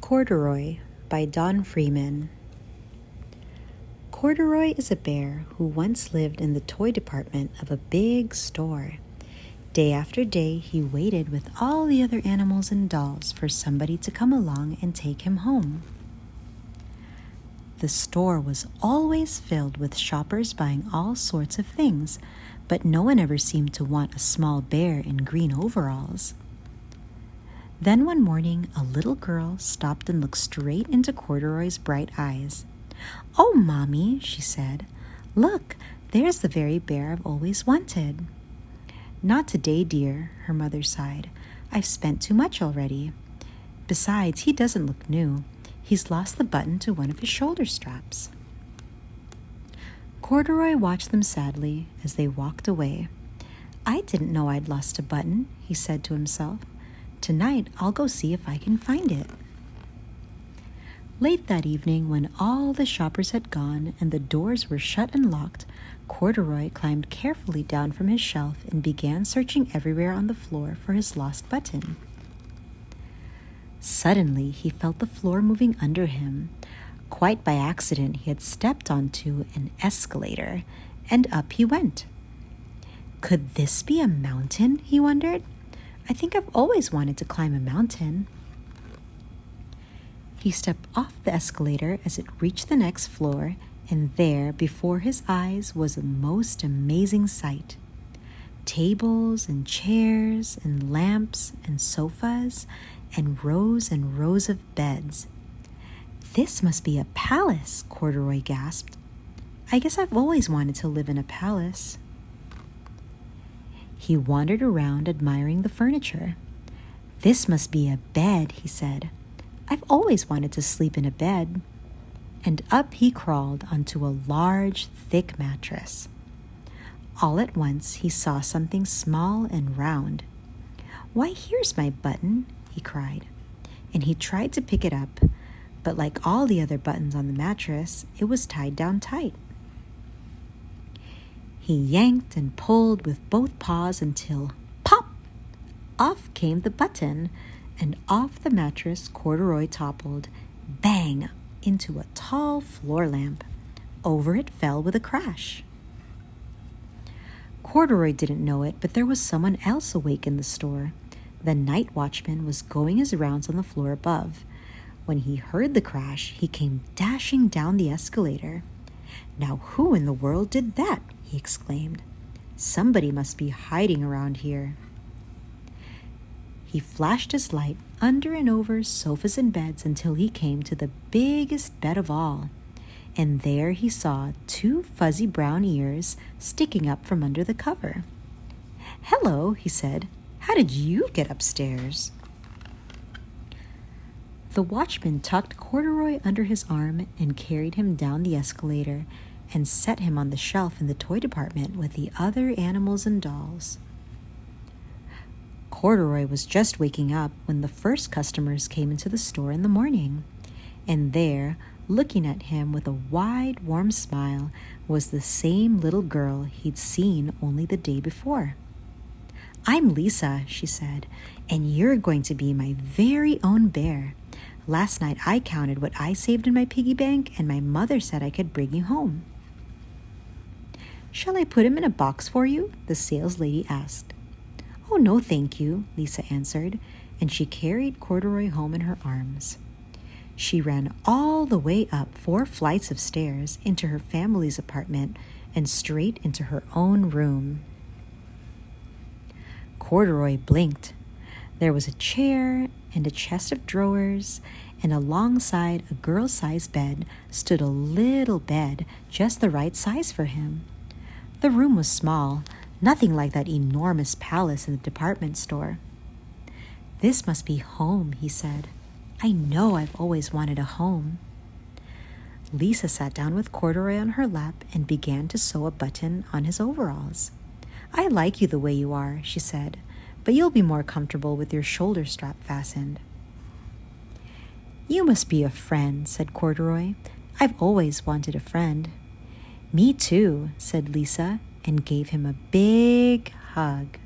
Corduroy by Freeman. Corduroy is a bear who once lived in the toy department of a big store. Day after day, he waited with all the other animals and dolls for somebody to come along and take him home. The store was always filled with shoppers buying all sorts of things, but no one ever seemed to want a small bear in green overalls. Then one morning, a little girl stopped and looked straight into Corduroy's bright eyes. "Oh, Mommy," she said, "look, there's the very bear I've always wanted." "Not today, dear," her mother sighed. "I've spent too much already. Besides, he doesn't look new. He's lost the button to one of his shoulder straps." Corduroy watched them sadly as they walked away. "I didn't know I'd lost a button," he said to himself. "Tonight, I'll go see if I can find it." Late that evening, when all the shoppers had gone and the doors were shut and locked, Corduroy climbed carefully down from his shelf and began searching everywhere on the floor for his lost button. Suddenly, he felt the floor moving under him. Quite by accident, he had stepped onto an escalator, and up he went. Could this be a mountain, he wondered? I think I've always wanted to climb a mountain. He stepped off the escalator as it reached the next floor, and there, before his eyes, was a most amazing sight. Tables and chairs and lamps and sofas and rows of beds. "This must be a palace," Corduroy gasped. "I guess I've always wanted to live in a palace." He wandered around admiring the furniture. "This must be a bed," he said. "I've always wanted to sleep in a bed." And up he crawled onto a large, thick mattress. All at once he saw something small and round. "Why, here's my button," he cried. And he tried to pick it up, but like all the other buttons on the mattress, it was tied down tight. He yanked and pulled with both paws until, pop! Off came the button, and off the mattress Corduroy toppled, bang, into a tall floor lamp. Over it fell with a crash. Corduroy didn't know it, but there was someone else awake in the store. The night watchman was going his rounds on the floor above. When he heard the crash, he came dashing down the escalator. "Now who in the world did that?" he exclaimed. "Somebody must be hiding around here." He flashed his light under and over sofas and beds until he came to the biggest bed of all. And there he saw 2 fuzzy brown ears sticking up from under the cover. "Hello," he said. "How did you get upstairs?" The watchman tucked Corduroy under his arm and carried him down the escalator and set him on the shelf in the toy department with the other animals and dolls. Corduroy was just waking up when the first customers came into the store in the morning. And there, looking at him with a wide, warm smile, was the same little girl he'd seen only the day before. "I'm Lisa," she said, "and you're going to be my very own bear. Last night I counted what I saved in my piggy bank, and my mother said I could bring you home." "Shall I put him in a box for you?" the sales lady asked. "Oh, no, thank you," Lisa answered, and she carried Corduroy home in her arms. She ran all the way up 4 flights of stairs into her family's apartment and straight into her own room. Corduroy blinked. There was a chair and a chest of drawers, and alongside a girl-sized bed stood a little bed just the right size for him. The room was small, nothing like that enormous palace in the department store. "This must be home," he said. "I know I've always wanted a home." Lisa sat down with Corduroy on her lap and began to sew a button on his overalls. "I like you the way you are," she said, "but you'll be more comfortable with your shoulder strap fastened." "You must be a friend," said Corduroy. "I've always wanted a friend." "Me too," said Lisa, and gave him a big hug.